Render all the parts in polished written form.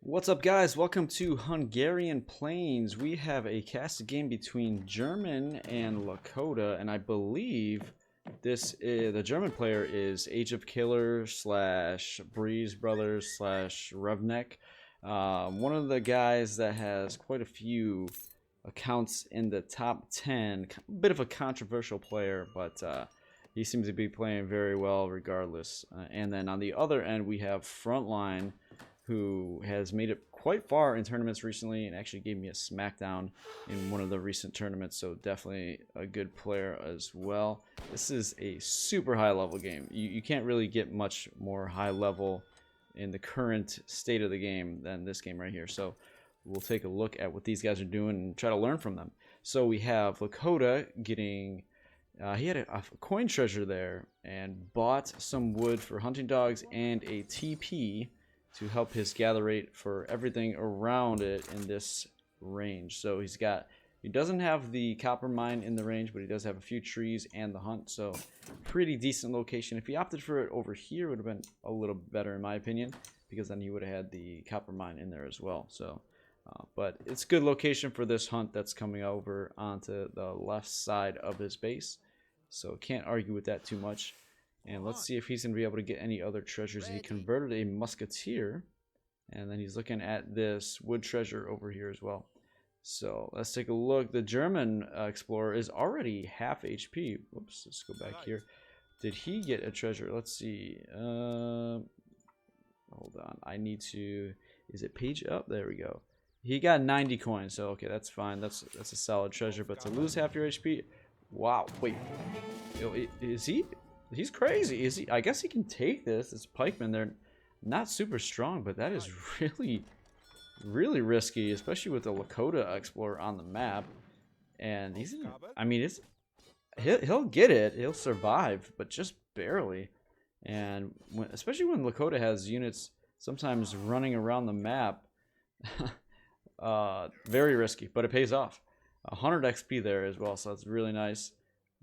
What's up, guys? Welcome to Hungarian Plains. We have a casted game between German and Lakota, and I believe this is, the German player is Age of Killer slash Breeze Brothers slash Revnek. One of the guys that has quite a few accounts in the top 10. A bit of a controversial player, but he seems to be playing very well regardless. And then on the other end, we have Frontline, who has made it quite far in tournaments recently and actually gave me a smackdown in one of the recent tournaments, so definitely a good player as well. This is a super high level game. You can't really get much more high level in the current state of the game than this game right here, so we'll take a look at what these guys are doing and try to learn from them. So we have Lakota getting he had a coin treasure there and bought some wood for hunting dogs and a TP to help his gather rate for everything around it in this range. So he doesn't have the copper mine in the range, but he does have a few trees and the hunt, so pretty decent location. If he opted for it over here, it would have been a little better in my opinion, because then he would have had the copper mine in there as well. So but it's a good location for this hunt that's coming over onto the left side of his base, so can't argue with that too much. And let's see if he's going to be able to get any other treasures. He converted a musketeer, and then he's looking at this wood treasure over here as well. So let's take a look. The German explorer is already half HP. Whoops, let's go back here. Did he get a treasure? Let's see. Hold on. I need to... Is it page up? There we go. He got 90 coins, so okay, that's fine. That's a solid treasure. But to lose half your HP... Wow, wait. Is he... He's crazy. Is he? I guess he can take this. It's pikemen. They're not super strong, but that is really, really risky, especially with the Lakota explorer on the map. And he's, I mean, he'll get it. He'll survive, but just barely. And especially when Lakota has units sometimes running around the map, very risky, but it pays off. 100 XP there as well, so that's really nice.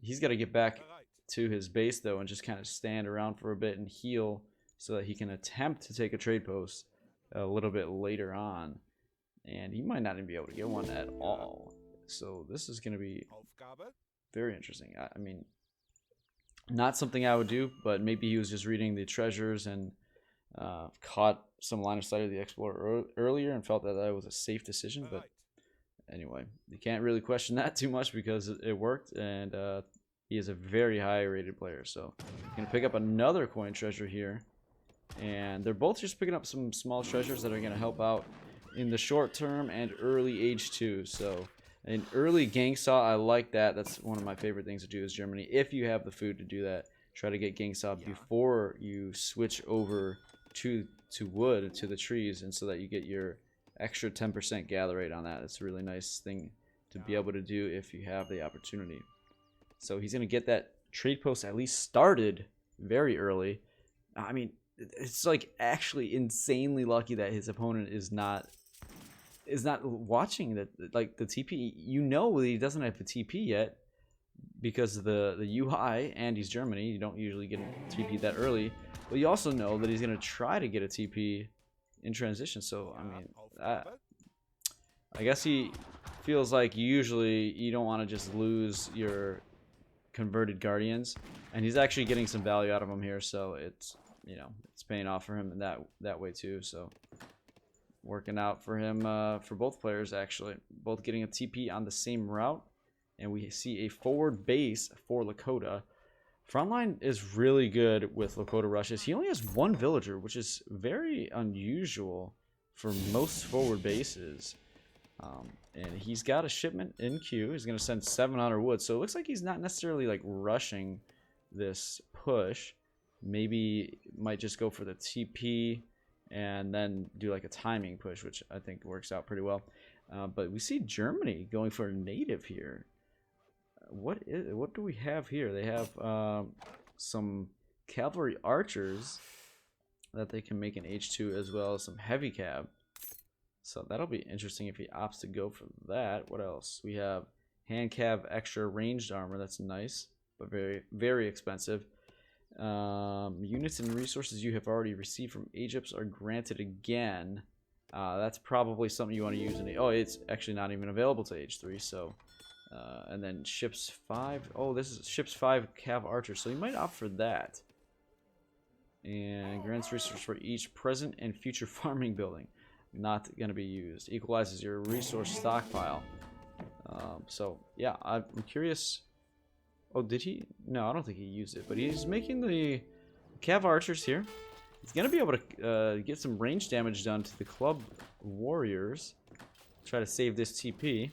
He's got to get back to his base though and just kind of stand around for a bit and heal so that he can attempt to take a trade post a little bit later on, and he might not even be able to get one at all. So this is going to be very interesting. I mean, not something I would do, but maybe he was just reading the treasures and caught some line of sight of the explorer earlier and felt that that was a safe decision. But anyway, you can't really question that too much because it worked, and he is a very high rated player. So gonna pick up another coin treasure here, and they're both just picking up some small treasures that are gonna help out in the short term and early age 2. So an early gang saw, I like that. That's one of my favorite things to do is Germany. If you have the food to do that, try to get gang saw before you switch over to wood, to the trees, and so that you get your extra 10% gather rate on that. It's a really nice thing to be able to do if you have the opportunity. So he's going to get that trade post at least started very early. I mean, it's like actually insanely lucky that his opponent is not watching that, like the TP. You know he doesn't have a TP yet because of the UI, and he's Germany. You don't usually get a TP that early. But you also know that he's going to try to get a TP in transition. So, I mean, I guess he feels like usually you don't want to just lose your converted guardians, and he's actually getting some value out of them here, so it's, you know, it's paying off for him in that way too. So working out for him, for both players actually, both getting a TP on the same route. And we see a forward base for Lakota. Frontline is really good with Lakota rushes. He only has one villager, which is very unusual for most forward bases. And he's got a shipment in queue. He's going to send 700 wood. So it looks like he's not necessarily like rushing this push. Maybe might just go for the TP and then do like a timing push, which I think works out pretty well. But we see Germany going for a native here. What do we have here? They have some cavalry archers that they can make an H2, as well as some heavy cav. So that'll be interesting if he opts to go for that. What else? We have hand cav extra ranged armor. That's nice, but very, very expensive. Units and resources you have already received from Egypt are granted again. That's probably something you want to use in oh, it's actually not even available to age 3, so and then ships 5. Oh, this is ships 5 cav archers, so you might opt for that. And grants resources for each present and future farming building. Not going to be used. Equalizes your resource stockpile. So yeah, I'm curious. Oh, did he? No, I don't think he used it, but he's making the cav archers here. He's going to be able to get some range damage done to the club warriors. Try to save this TP.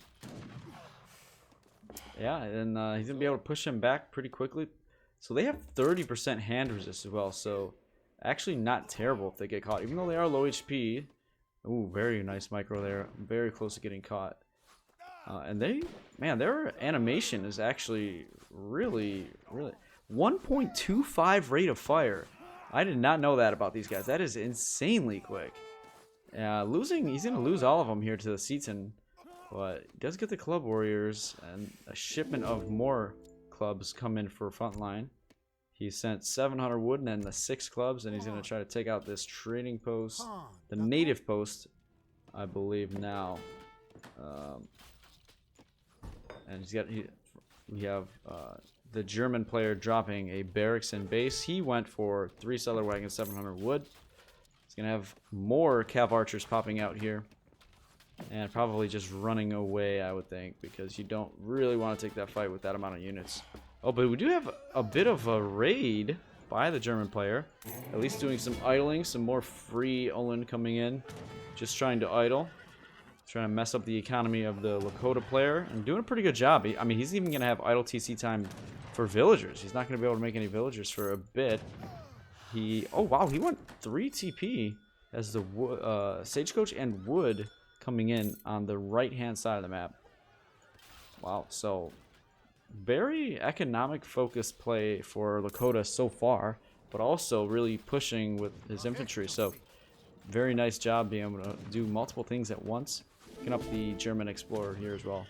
Yeah, and he's going to be able to push him back pretty quickly. So they have 30% hand resist as well, so actually not terrible if they get caught, even though they are low HP. Ooh, very nice micro there. Very close to getting caught. And man, their animation is actually really 1.25 rate of fire. I did not know that about these guys. That is insanely quick. He's going to lose all of them here to the Seaton. But he does get the club warriors, and a shipment of more clubs come in for frontline. He sent 700 wood and then the 6 clubs, and he's going to try to take out this trading post, the native post, I believe now. And we have the German player dropping a barracks and base. He went for 3 cellar wagons, 700 wood. He's going to have more cav archers popping out here. And probably just running away, I would think, because you don't really want to take that fight with that amount of units. Oh, but we do have a bit of a raid by the German player. At least doing some idling, some more free Olin coming in. Just trying to idle. Trying to mess up the economy of the Lakota player. And doing a pretty good job. I mean, he's even going to have idle TC time for villagers. He's not going to be able to make any villagers for a bit. Oh, wow, he went 3 TP as the Stagecoach and Wood coming in on the right-hand side of the map. Wow, so very economic focused play for Lakota so far, but also really pushing with his infantry. So very nice job being able to do multiple things at once. Picking up the German explorer here as well.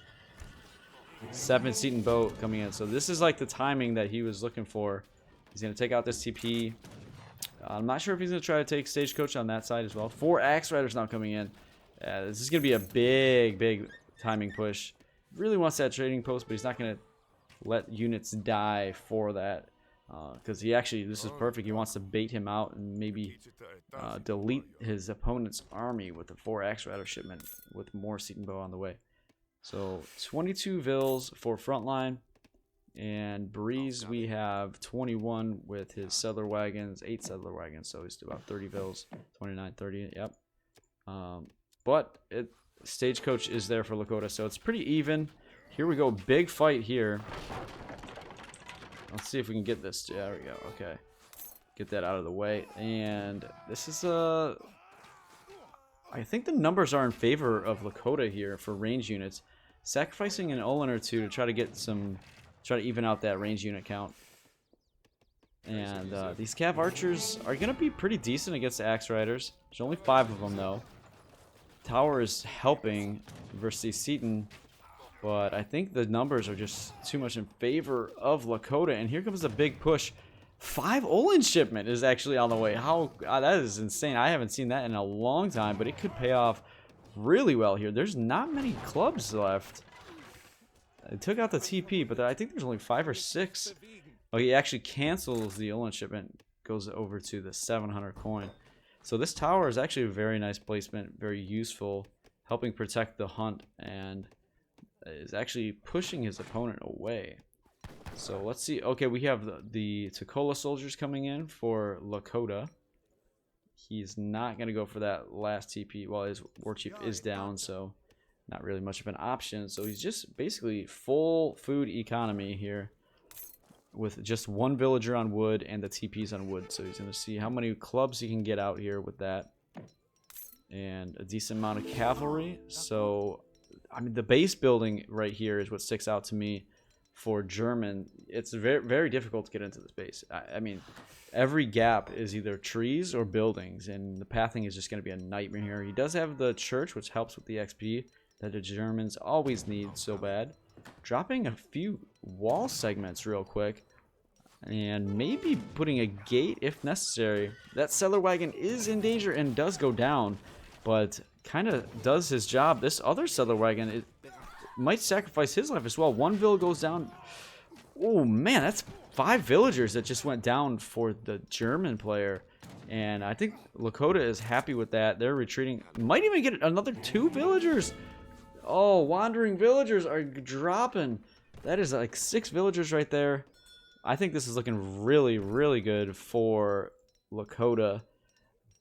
7 Seaton boat coming in. So this is like the timing that he was looking for. He's going to take out this TP. I'm not sure if he's going to try to take Stagecoach on that side as well. 4 Axe Riders now coming in. This is going to be a big timing push. Really wants that trading post, but he's not going to let units die for that. Because this is perfect. He wants to bait him out and maybe delete his opponent's army with a 4 Axe Rider shipment with more Seaton Bow on the way. So 22 Vills for frontline. And Breeze, we have 21 with his settler wagons, 8 settler wagons. So he's about 30 Vills, 29, 30, yep. But Stagecoach is there for Lakota, so it's pretty even. Here we go, big fight here. Let's see if we can get this. Yeah, there we go. Okay, get that out of the way. And this is I think the numbers are in favor of Lakota here for range units. Sacrificing an Olin or 2 to try to even out that range unit count. And these cav archers are gonna be pretty decent against the Axe Riders. There's only 5 of them though. Tower is helping versus Seaton, but I think the numbers are just too much in favor of Lakota. And here comes the big push. 5 Olin shipment is actually on the way. That is insane. I haven't seen that in a long time, but it could pay off really well here. There's not many clubs left. It took out the TP, but I think there's only 5 or 6. Oh, he actually cancels the Olin shipment, goes over to the 700 coin. So this tower is actually a very nice placement, very useful, helping protect the hunt, and is actually pushing his opponent away. So let's see. Okay, we have the Tukola soldiers coming in for Lakota. He's not going to go for that last TP while his war chief is down, so not really much of an option. So he's just basically full food economy here with just 1 villager on wood and the TPs on wood. So he's going to see how many clubs he can get out here with that. And a decent amount of cavalry. So, I mean, the base building right here is what sticks out to me for German. It's very, very difficult to get into this base. I mean, every gap is either trees or buildings, and the pathing is just going to be a nightmare here. He does have the church, which helps with the XP that the Germans always need so bad. Dropping a few wall segments real quick, and maybe putting a gate if necessary. That cellar wagon is in danger and does go down, but kind of does his job. This other settler wagon, it might sacrifice his life as well. One vill goes down. Oh man, that's 5 villagers that just went down for the German player. And I think Lakota is happy with that. They're retreating. Might even get another 2 villagers. Oh, wandering villagers are dropping. That is like 6 villagers right there. I think this is looking really, really good for Lakota.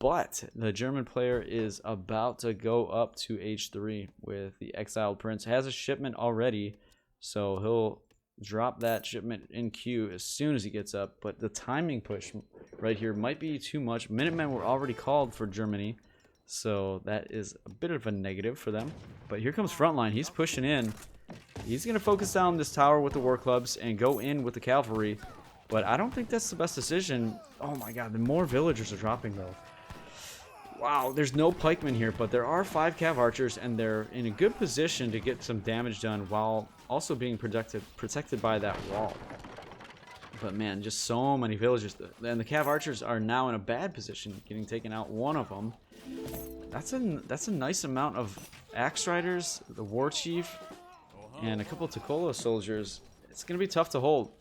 But the German player is about to go up to H3 with the exiled prince. Has a shipment already, so he'll drop that shipment in queue as soon as he gets up. But the timing push right here might be too much. Minutemen were already called for Germany, so that is a bit of a negative for them. But here comes Frontline. He's pushing in. He's going to focus down this tower with the war clubs and go in with the cavalry. But I don't think that's the best decision. Oh my god, the more villagers are dropping though. Wow, there's no pikemen here, but there are 5 cav archers, and they're in a good position to get some damage done while also being protected by that wall. But man, just so many villagers. And the cav archers are now in a bad position, getting taken out. One of them. That's a nice amount of axe riders, the war chief, and a couple of Takolo soldiers. It's gonna be tough to hold.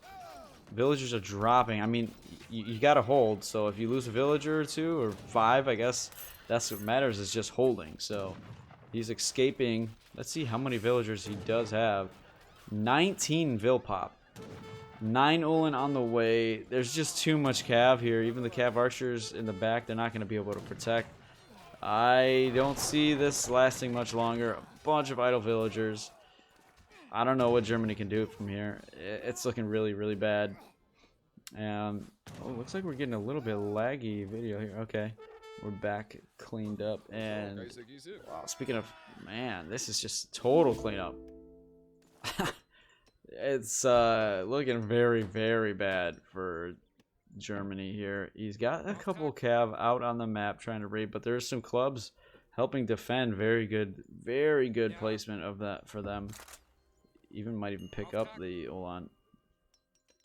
Villagers are dropping. I mean, you gotta hold. So if you lose a villager or 2 or 5, I guess that's what matters, is just holding. So he's escaping. Let's see how many villagers he does have. 19 Vill pop. 9 Ulan on the way. There's just too much cav here. Even the cav archers in the back, they're not going to be able to protect. I don't see this lasting much longer. A bunch of idle villagers. I don't know what Germany can do from here. It's looking really, really bad. Oh, looks like we're getting a little bit laggy video here. Okay. We're back cleaned up. And wow, speaking of, man, this is just total cleanup. It's looking very, very bad for Germany here. He's got a couple cav out on the map trying to raid, but there's some clubs helping defend. Very good placement of that for them. Might even pick up the Ulan.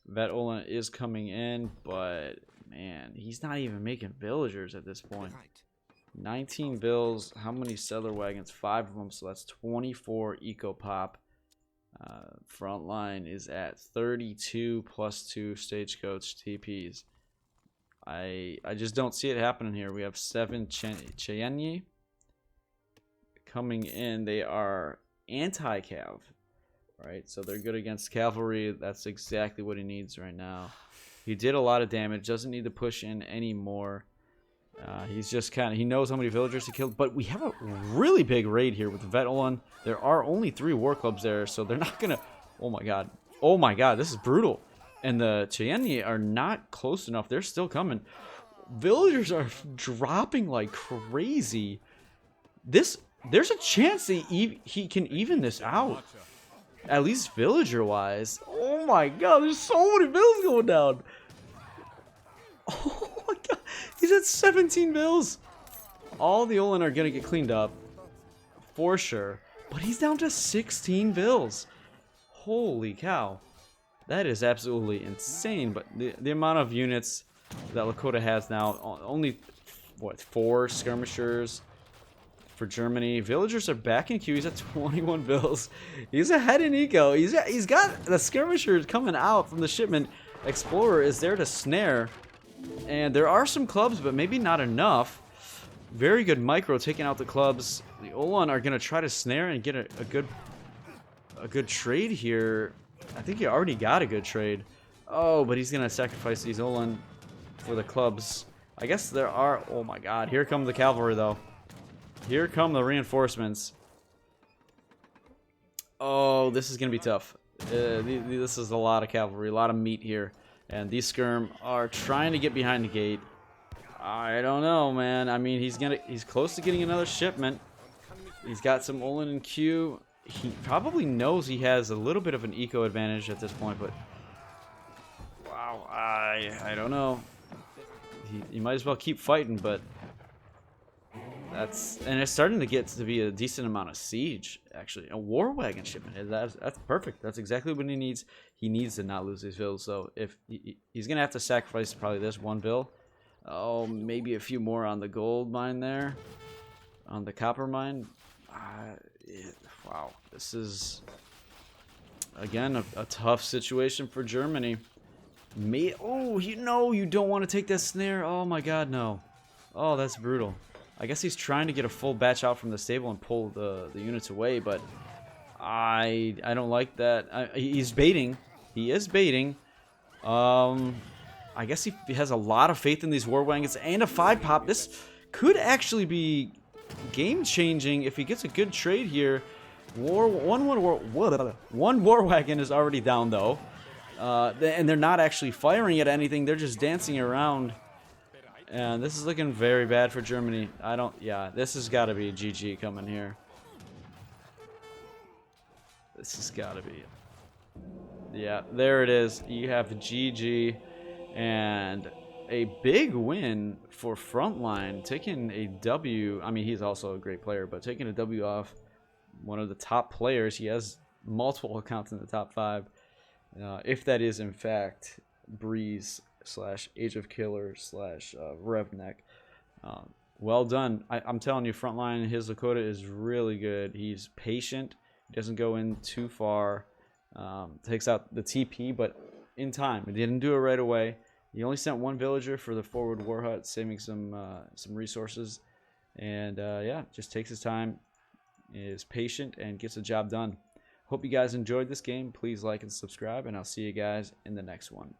Vet Ulan is coming in, but man, he's not even making villagers at this point. 19 vills. How many settler wagons? 5 of them, so that's 24 eco pop. Frontline is at 32 plus 2 stagecoach TPs. I just don't see it happening here. We have 7 Cheyenne coming in. They are anti-cav, right? So they're good against cavalry. That's exactly what he needs right now. He did a lot of damage. Doesn't need to push in anymore. He's just he knows how many villagers he killed. But we have a really big raid here with Vet Ulan. There are only 3 war clubs there, so they're not gonna. Oh my god. Oh my god, this is brutal. And the Cheyenne are not close enough. They're still coming. Villagers are dropping like crazy. There's a chance he can even this out. At least villager wise. Oh my god, there's so many vills going down. Oh my god, he's at 17 vills. All the Ulan are gonna get cleaned up for sure, but he's down to 16 vills. Holy cow, that is absolutely insane. But the amount of units that Lakota has now, only what, 4 skirmishers for Germany. Villagers are back in queue. He's at 21 vills. He's ahead in eco. He's got the skirmishers coming out from the shipment. Explorer is there to snare. And there are some clubs, but maybe not enough. Very good micro taking out the clubs. The Ulan are going to try to snare and get a good trade here. I think he already got a good trade. Oh, but he's going to sacrifice these Ulan for the clubs. I guess there are... Oh my god. Here come the cavalry, though. Here come the reinforcements. Oh, this is going to be tough. This is a lot of cavalry, a lot of meat here. And these skirm are trying to get behind the gate. I don't know, man. I mean, he's close to getting another shipment. He's got some Ulan in queue. He probably knows he has a little bit of an eco advantage at this point, but wow, I don't know. He might as well keep fighting, but and it's starting to get to be a decent amount of siege, actually. A war wagon shipment. That's perfect. That's exactly what he needs. He needs to not lose these vills. So if he's gonna have to sacrifice probably this 1 vill. Oh, maybe a few more on the gold mine there. on the copper mine. Wow, this is again a tough situation for Germany. Oh, you don't want to take that snare. Oh my God, no. Oh, that's brutal. I guess he's trying to get a full batch out from the stable and pull the units away, but I don't like that. He's baiting. He is baiting. I guess he has a lot of faith in these war wagons and a 5-pop. This could actually be game-changing if he gets a good trade here. One war wagon is already down though, and they're not actually firing at anything. They're just dancing around, and this is looking very bad for Germany. Yeah, this has got to be GG coming here. This has got to be. Yeah, there it is. You have GG, and a big win for Frontline, taking a W. I mean, he's also a great player, but taking a W off one of the top players. He has multiple accounts in the top 5. If that is in fact Breeze / Age of Killer / Revneck. Well done. I'm telling you, Frontline, his Lakota is really good. He's patient. He doesn't go in too far. Takes out the TP, but in time. He didn't do it right away. He only sent 1 villager for the forward war hut, saving some resources. And yeah, just takes his time, is patient, and gets the job done. Hope you guys enjoyed this game. Please like and subscribe, and I'll see you guys in the next one.